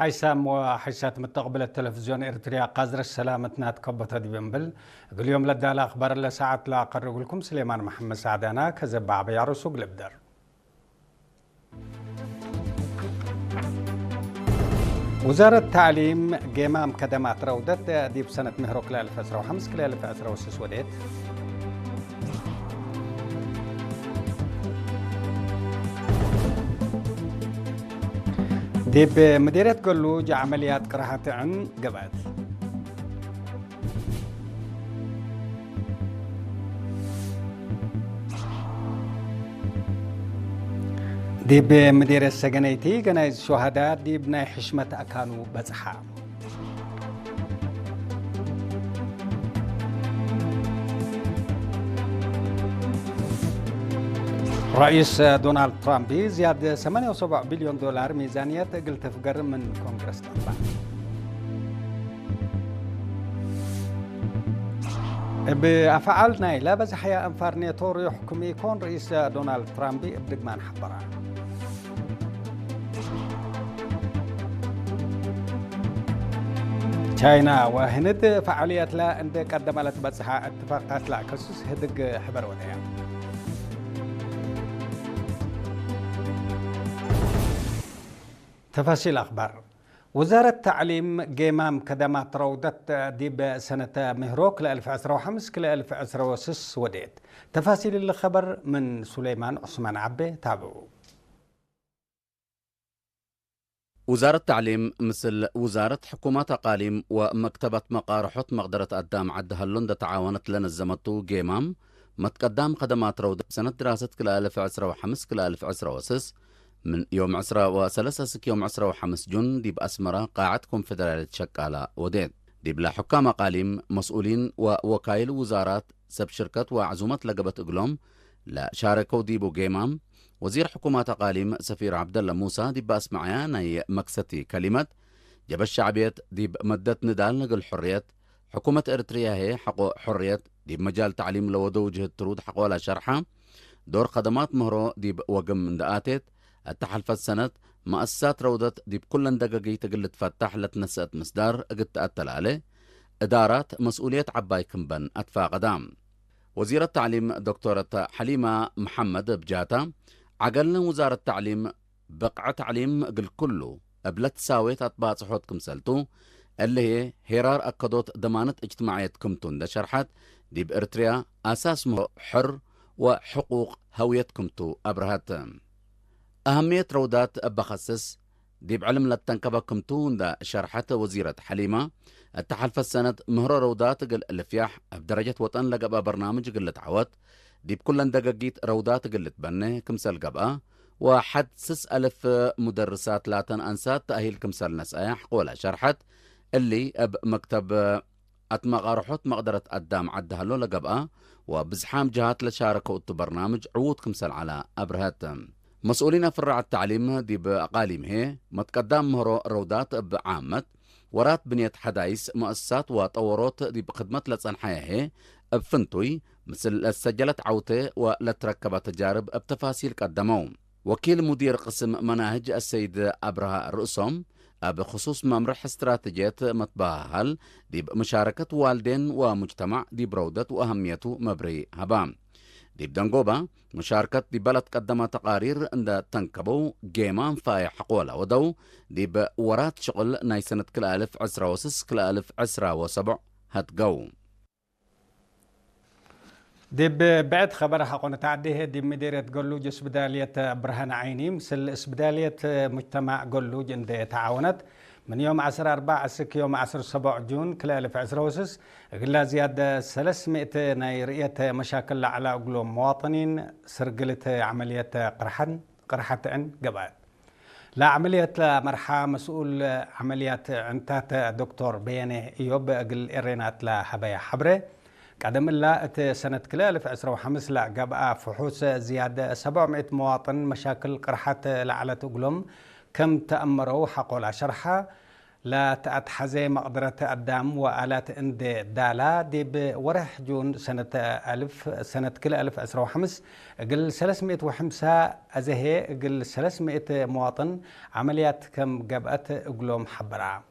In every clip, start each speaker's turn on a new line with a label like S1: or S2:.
S1: حيسام وحيسات متقبل التلفزيون إريتريا قازر السلامتنا تكبت هدي بنبل اليوم لدى الأخبار اللي ساعات لا أقرب لكم سليمان محمد سعدانا كزبع بيعرسو قلبدر. وزارة التعليم قيمام كدمات رودت دي بسنة مهروك ل 2005 كلا 2006 وديت دي بمديرية قلوج عمليات قراحة عن قبات دي بمديرية السجنيتي قنايز شهداء دي بناي حشمة أكانوا بزحام رئيس دونالد ترامب زيادة 78 بليون دولار ميزانية قلت تفقر من كونغرس طبعا. بأفعال نايلة بزحيا أنفار نيتور يحكم يكون رئيس دونالد ترامب بدقمان حضرها. تشاينا وهند فعاليات لا عندك قدمت بزحا اتفاقات لا كسوس هدق حبر وديا. تفاصيل أخبار وزارة التعليم قيمام كدمات رودت ديب سنة مهروك ل 2005 كلا 2006 وديت. تفاصيل الخبر من سليمان عثمان عبي تابعوا.
S2: وزارة التعليم مثل وزارة حكومات أقاليم ومكتبة مقارحة مقدرة أدام عدها اللندة تعاونت لنا الزمتو قيمام متقدم خدمات رودة سنة دراسة كلا 2005 كلا 2006 من يوم 10 يوم 15 جون دي بأسمرة قاعة كونفدرالية شكالة وديد دي بلا حكام أقاليم مسؤولين ووكايل وزارات سب شركة وعزومات لقبت إقلوم لا شاركوا ديبو قيمام وزير حكومات أقاليم سفير عبد الله موسى دي بأسمعيا ناي مكستي كلمة جب الشعبية دي بمدت ندال نقل حرية حكومة إريتريا هي حقو حرية دي بمجال تعليم لودو وجهة ترود حقو ولا شرحة دور خدمات مهرو دي وقم من دقاتت التحلفت سنة مؤسسات رودت دي بكل دقاقي تقل تفتح لتنسأت مصدار قد أتلالي إدارات مسؤولية عباي كمبن أدفع قدام وزير التعليم دكتورة حليمة محمد بجاتا عقلنا وزارة التعليم بقعة تعليم قل كله قبلت ساويت أطباء صحوت كمسلتو اللي هي هيرار أكدوت ضمانة اجتماعية كمتون ده شرحت دي بإرتريا أساس حر وحقوق هوية كمتو أبرهات أهمية رودات بخصص دي بعلم للتنكبة كمتون دا شرحت وزيرة حليمة التحلف السنة مهر رودات قل الفياح بدرجة وطن لقبا برنامج قلت عوت دي بكل دقاقيت رودات قلت بني كمسال قبا وحد 6000 مدرسات لاتن أنسات تأهيل كمسال نسايح قولا شرحت اللي مكتب أتمغارحوت مقدرة أدام عدها له لقبا وبزحام جهات لشاركوا برنامج عود كمسال على أبرهات مسؤولين في الرعاية التعليم دي بأقاليم هي متقدم مهرو رودات بعامة ورات بنية حدايس مؤسسات وطورات دي بخدمة لتصنحيها هي بفنتوي مثل سجلت عوتة ولتركبت تجارب بتفاصيل قدموا وكيل مدير قسم مناهج السيد أبرها الرؤسوم بخصوص ممرح استراتيجيات مطبعها دي بمشاركة والدين ومجتمع دي برودة وأهميته مبري هبام دي بدنقوبة مشاركة دي بلد قدمة تقارير عند تنكبو جيمان فاي حقولا ودو دي بورات شغل ناي سنة كل 1006 كل 1007 هتقو
S1: دي بعد خبر حقنا تعديه دي مديرية قلوج اسبدالية برهان عيني مثل اسبدالية مجتمع قلوج عند تعاونت من يوم 10/4 يوم 10/7 جون كلا 2006 قلا زيادة 300 نايرية مشاكل على قلوم مواطنين سرقلت عملية قرحة عن قبائل لا عملية مرحى مسؤول عمليات عنتات دكتور بيانه إيوب قل إرينات لا حبايا حبري قدم الله سنة كلا 2005 لا قبقى فحوص زيادة 700 مواطن مشاكل قرحة لعلة قلوم كم تأمروا حقوا شرحة لا تأتحزي مقدرة أدام وآلات اند دالا دي بورح جون سنة كل 1015 قل 305 أزهي قل 300 مواطن عمليات كم قبأت قلوم حبرا.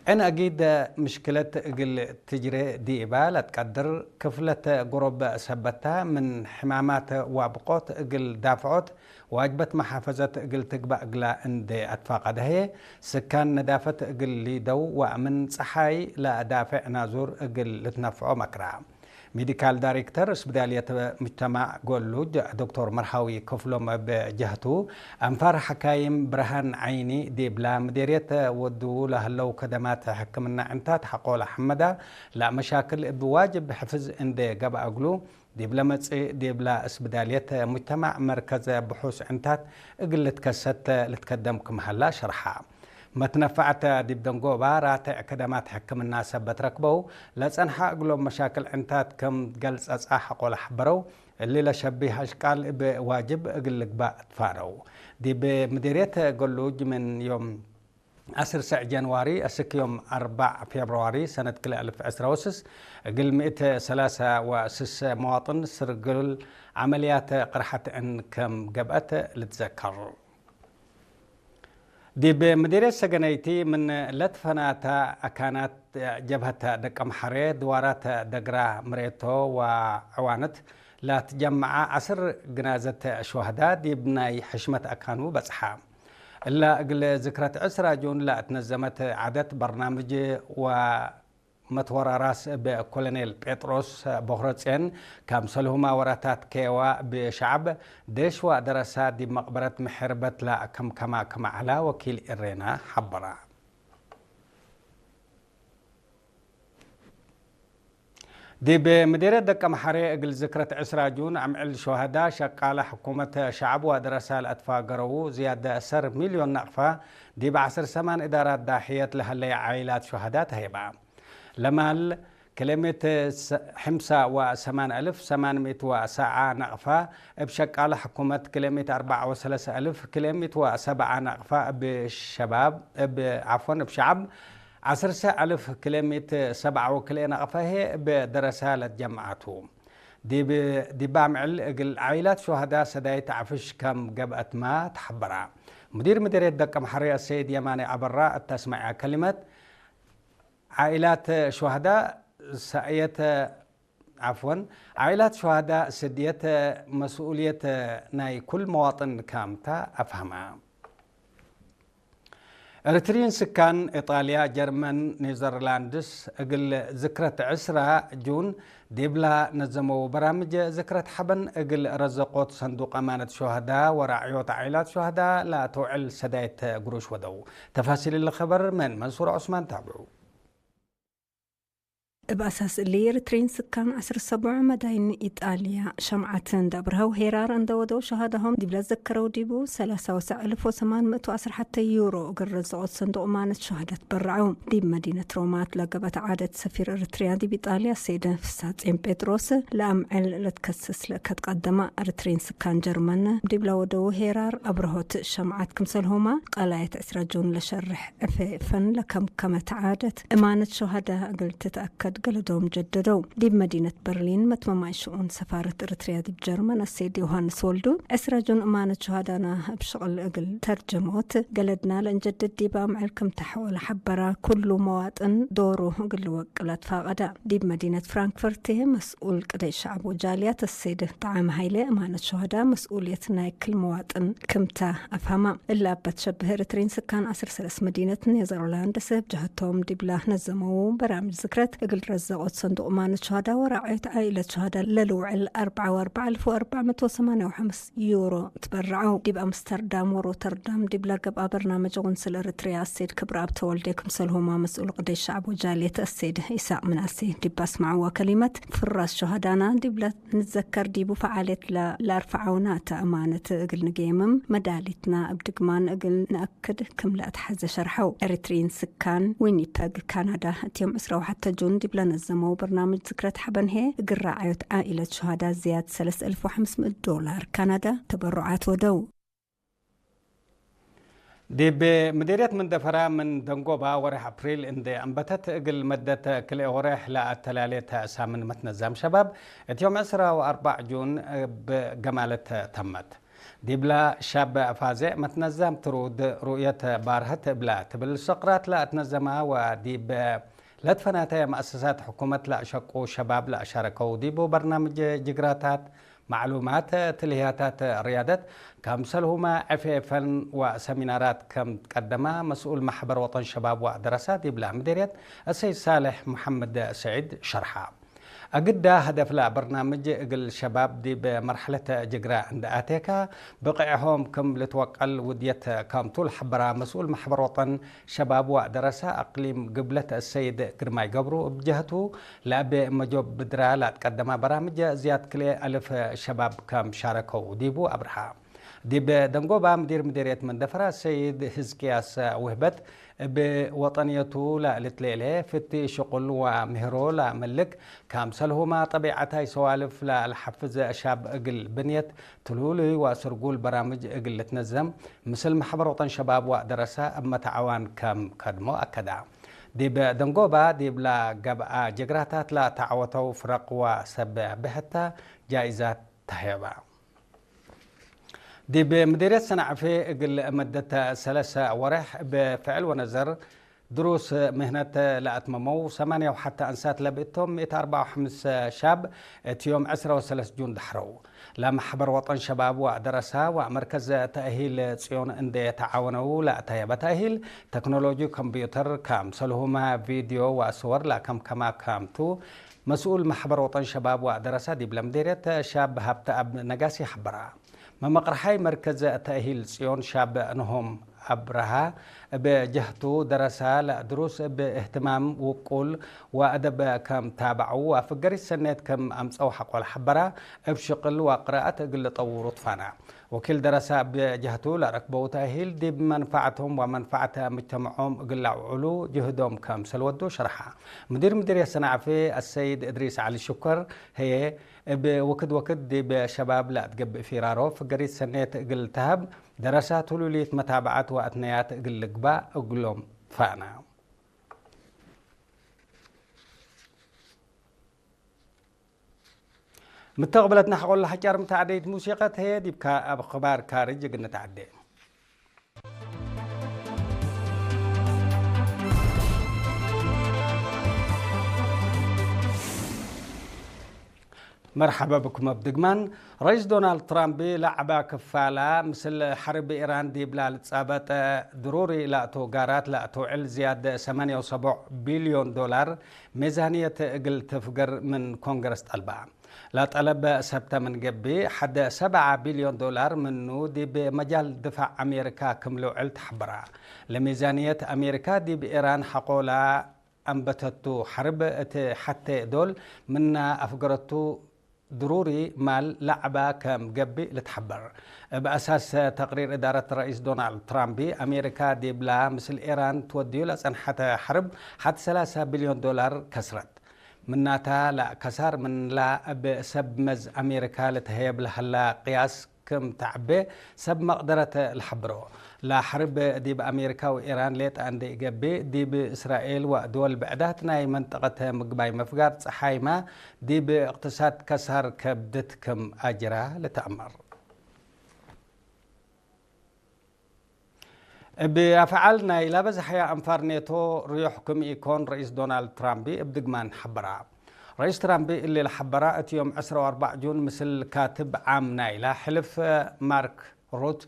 S1: أنا أجد مشكلة قل تجري ديبا لا تقدر كفلة قرب سبتها من حمامات وابقوت قل دافعوت واجبت محافظة قل تقبأ قلا عند أتفاق هي سكان ندافة قل ليدو ومن صحاي لا دافع نازور قل لتنفعو مكرا. ميديكال دايركتور اسبدالية مجتمع قولوج دكتور مرحاوي كفلوم بجهتو أنفار حكايم برهان عيني دي بلا مديرية ودو لهلو كدمات حكمنا انتات حقول حمدا لا مشاكل بواجب حفظ اندي قبا أقلو دي بلا متسي دي بلا اسبدالية مجتمع مركز بحوث انتات اقل تكست لتقدمكم هلا شرحا. ما تنفعت دي بدنقو باراتع كدمات حكم الناس بتركبو لسنحا قلوب مشاكل انتات كم قلص أصاحق ولا حبرو اللي لشبيه أشكال بواجب اقلق باء تفارو دي بمديرية قلوج من يوم 10 جانواري أسك يوم 4 فبراير سنة كل 1010 قل 103 مواطن سرقل عمليات قرحة ان كم قبأت لتذكر. دي بمديرية سجنيتي من لتفناتا كانت جبهة دقم حري دوارات دقرا مريتو وعوانت لا تجمع 10 جنازة شهداء دي بناي حشمة أكانو بصحا إلا قل ذكرت عسرة جون لا تنزمت عدد برنامج و متورا راس بكولونيل بيتروس بوخرتسين كامسلهما وراتات كيوا بشعب ديشوا دراسات دي مقبرة محربت لا كما على وكيل إرينا حبرا. دي بمديرية دقم حري قل ذكرت عسرة جون عمل شهداء شقالة حكومة شعب ودراسة الأطفاء قروا زيادة 10 مليون نقفة دي بعصر 8 إدارات داحية لهاللي عائلات شهداء هيبا. لمال كلمة 85,800 وساعة نقفة بشكل حكومة كلمة 34,000 كلمة وسبعة نقفة بشباب عفوا بشعب 10,000 كلمة 7 وكلين نقفة هي بدراسة للجماعتهم دي بعمل عائلات شهداء سداي تعفش كم قبأت ما تحبرها. مدير مديرية دقم حري السيد يماني عبراء تسمع كلمة عائلات شهداء سعية عفوا عائلات شهداء سدية مسؤولية ناي كل مواطن كامتا أفهمها. إريتريين سكان إيطاليا جرمن نيذرلاندس أقل ذكرة عسرة جون ديبلا نظموا برامج ذكرة حبن أقل رزقوت صندوق أمانة شهداء ورعيوت عائلات شهداء لا توعل سداية قروش ودو. تفاصيل الخبر من منصور عثمان تابعوا.
S3: بأساس اللي إريتريين سكان 17 مداين إيطاليا شمعة دبرها وهيرار اندودو شهادهم دي بلا ذكروا ديبو 73,810 حتى يورو قر رزقوت صندوق أمانة شهادة برعوم دي مدينة رومات لقبت عادة سفير إريتريا دي بإيطاليا سيدة فساتين بيتروس لأمعل لتكسس لكتقدم إريتريين سكان جرمن دي بلا ودو هيرار أبرهوت شمعة كمسلهما قلاية أسراجون لشرح فن لكم كمت عادة أمانة شهادة قلت تتأكد قلدهم جددوا دي بمدينة برلين متممع شؤون سفارة إريتريا دي بجرمن السيد يوهانس ولدو أسراجون أمانة شهدانا بشغل أقل ترجموت قلدنا لنجدد دي بامعلكم تحول حبرا كل مواطن دوره قل وقلت فاقدا دي بمدينة فرانكفورت مسؤول قدي شعب وجاليات السيد طعام هايلة أمانة شهداء مسؤوليتنا كل مواطن كمتا أفهمها إلا بتشبه إريتريين سكان 10 مدينة نيذرلاندس بجهتهم دي بلا نظموا برامج ذكرت قل رزقوت صندوق أمانة شهداء ورعاية عائلة شهداء للوعل 44,485 يورو تبرعوا دي بأمستردام وروتردام دي بلاقب برنامج غنسل إريتريا السيد كبراب تولديكم سلهما مسؤول قضي الشعب وجالية السيد إساء مناسي دي بسمعوا كلمة فراس شهدانا دي بلا نتذكر دي بفعالية لارفعونات أمانة قل نقيمم مدالتنا بدقمان قل نأكد كم لا أتحز شرحوا إريتريين سكان وينيباغ كندا تيوم أسروا حتى جون دي بلا نظموا برنامج ذكرة حبن هي قرعية عائلة شهداء زياد $3,500 كندا تبرعات ودو.
S1: دي بمديرية من دفرة من دنقوبا ورح أبريل إن أنبتت قل مدة كل ورح لا التلالية سامن متنزم شباب يوم 4 جون بجمالة تمت دي بلا شاب فازع متنزم ترود رؤية بارهت بلا تبل السقرات لا تنزمها ودي لا تفناتها مؤسسات حكومة لا شقوا شباب لا شاركوا ديبو برنامج جغراتات معلومات تلهياتات ريادة كمثلهما عفيفا وسمينارات كم قدمها مسؤول محبر وطن شباب ودراسات يبلع مديرية السيد صالح محمد سعيد شرحها أجد هدف لا برنامج قل شباب دي بمرحلة جقراء عند آتيكا بقعهم كم لتوقل ودية كام طول حبرا مسؤول محبر وطن شباب ودراسة أقليم قبلة السيد كرماي قبرو بجهته لا بمجوب بدرا لا تقدم برامج زياد كلي ألف شباب كم شاركوا ديبو أبرها دي بدنقوبا مديرية من دفرة السيد هزكياس وهبت بوطنيته لا لتليله فتي شغل ومهرو لا ملك كامسلهما طبيعتها سوالف لا الحفز شاب اقل بنيت تلولي وسرقول برامج اقل تنزم مثل محبر وطن شباب ودرسة اما تعوان كم كدمو اكدا دي بدنقوبا دي بلا قبعة جقراتات لا تعوتو فرق وسبع بحتى جائزات تهيبا دي بمديرية صنعفي قل مدة 3 ورح بفعل ونظر دروس مهنة لا أتممو 8 وحتى أنسات لبئتهم 154 شاب تيوم 13 جون دحرو لا محبر وطن شباب ودرسها ومركز تأهيل صيون اندي تعاونوا لا تياب تأهيل تكنولوجي كمبيوتر كام سلهما فيديو وصور لا كما كامتو مسؤول محبر وطن شباب ودرسها دي بلا مديرية شاب هبت أب نقاسي حبرها ما مقرحي مركز تأهيل صيون شاب أنهم أبرها بجهته درسها لدروس باهتمام وقول وأدب كم تابعوا وفقري السنة كم أمس أو حق والحبرة بشقل وقراءة قل طور طفانا وكل درسة بجهته لركبوا تأهيل دي بمنفعتهم ومنفعة مجتمعهم قل علو جهدهم كم سلودو شرحها مديرية صنعفي السيد إدريس علي شكر هي بوكد دي بشباب لا تقب فيرارو فقري السنة قل تهب دراسات ولوليت متابعات وأثنيات قل قباء أقلهم فانا متقبلتنا حقول لحجار متعديد موسيقى هي دي بخبار كارج قلنا تعدي مرحبا بكم بدقمان رئيس دونالد ترامب لعبة كفالة مثل حرب إيران دي بلا لتصابت ضروري لا توقارات لا توعل زيادة 78 بليون دولار ميزانية قل تفقر من كونغرس طلبة لا طلب سبت من قبي حد 7 بليون دولار منه دي بمجال دفاع أمريكا كملو علت حبرا لميزانية أمريكا دي بإيران حقولا أنبتتو حرب حتى دول من أفقرتو ضروري مال لعبة كم قبي لتحبر بأساس تقرير إدارة رئيس دونالد ترامب أمريكا دي بلا مثل إيران توديو لسنحة حرب حتى 3 بليون دولار كسرت مناتها لا كسر من لا بسب مز أمريكا لتهيب لها لا قياس كم تعبي سب مقدرة الحبرو لا حرب دي بأمريكا وإيران ليت عند إيجابي دي بإسرائيل ودول بعداتنا منطقة مقباي مفقار صحايمة دي باقتصاد كسر كبدت كم أجرا لتأمر بأفعالنا إلى بزحيا أنفار نيتو ريحكم يكون رئيس دونالد ترامب بدقمان حبرا رئيس ترامب اللي الحبراء يوم 4 جون مثل كاتب عام نايلة حلف مارك روت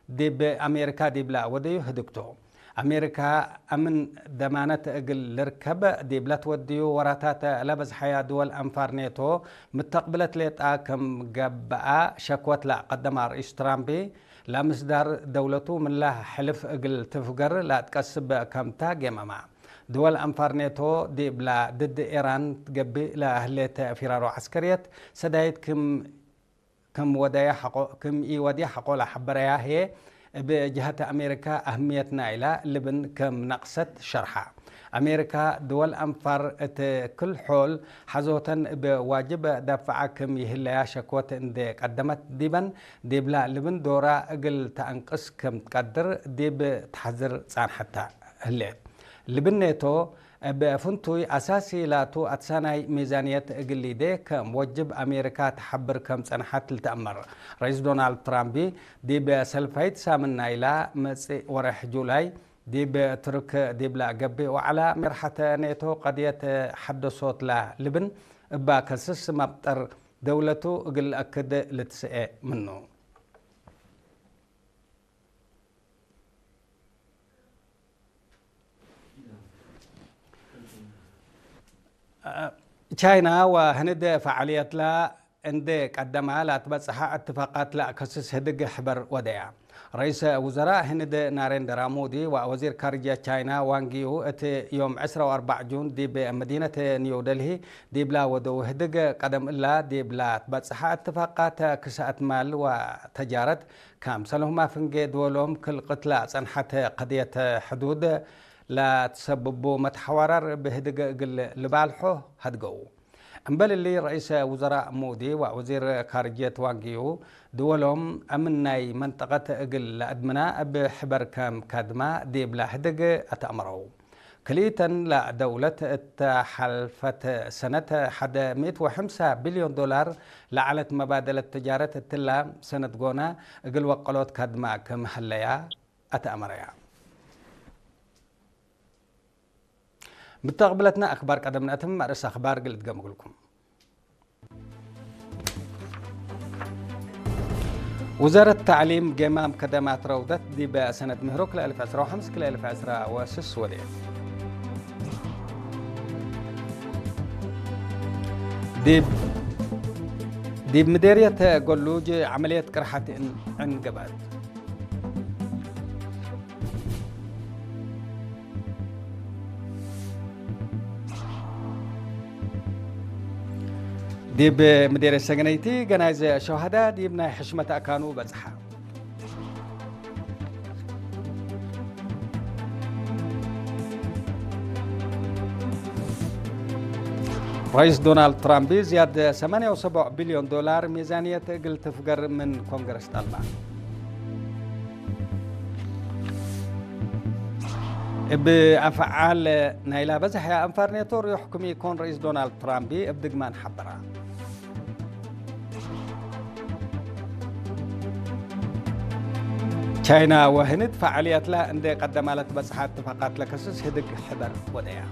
S1: دي بأمريكا دي بلا وديو هدكتو أمريكا أمن دمانة أقل لركب دي بلا توديو وراتات لبز حياة دول أنفار نيتو متقبلت ليتا كم قبقى شكوت لا قدم رئيس ترامبي لا مصدر دولته من له حلف أقل تفقر لا تكسب كم تاقي ماما دول أنفار نيتو دي بلا ضد إيران تقبي لا أهلية فرارو عسكرية سدايت كم وديا حقول حبريا هي بجهة أمريكا أهميتنا إلى لبن كم نقصت شرحها أمريكا دول أنفر كل حول حزوتن بواجب دفعكم يهلا شكوت اندي قدمت ديبن ديبلا لبن دورا اقل تأنقص كم تقدر ديب تحذر صان حتى هليت لبنيتو بفنتوي أساسي لاتو أتساناي ميزانية قليدي كموجب أمريكا تحبر كم صنحات التأمر رئيس دونالد ترامبي دي بسلفايت سامن نايلا مسي ورح جولاي دي بترك دي بلا قبي وعلى مرحة نيتو قضية حد صوت لا لبن باكسس مبتر دولته قل أكد لتسئ منه تشاينا وهند فعاليات لا عندي قدمها لا تبصحها اتفاقات لا كسس هدق حبر وديع رئيس وزراء هند ناريندرا مودي ووزير خارجية تشاينا وانغيو ات يوم 14 جون دي بمدينة نيو دلهي دي بلا ودو هدق قدم إلا دي بلا تبصحها اتفاقات كسات مال وتجارت كام سلهما فنجي دولهم كل قتلى صنحت قضية حدود لا تسببوا متحورر بهدق قل لبالحو هدقو أمبل اللي رئيس وزراء مودي ووزير خارجية وانغيو دولهم أمناي منطقة قل لأدمنا بحبر كام كادما دي بلا هدق أتأمرو كليتا لا دولة تحلفت سنة حد 105 بليون دولار لعلت مبادلة تجارة التلا سنة قونا قل وقلوت كادما كمحليا أتأمريا بتقبلتنا أخبار قدمنا أتم رأس أخبار قلت قام لكم وزارة التعليم جمام كدمات روضت دي بسنة مهروك ل 2015 كل 2016 ودي دي بمديرية قلوج عملية قرحة عنقبات دي بمدير السجنيتي جناز شهداء دي بنا حشمة أكانو بزحة رئيس دونالد ترامب زياد 78 بليون دولار ميزانية قلت فقر من كونغرس طالبان بأفعال نايلا بزح يا أنفار نيتور يحكم يكون رئيس دونالد ترامب بدقمان حبرا تشاينا وهند فعاليات لا عندي قدمالت بصحات اتفاقات لكسس هدق حبر وديع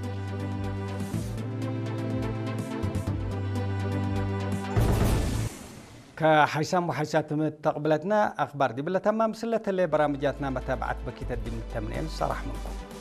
S1: كحيسام وحيسات تقبلتنا أخبار دي بلا تمام سلة اللي برامجاتنا متابعة بكيت الدين التمنين صراح منكم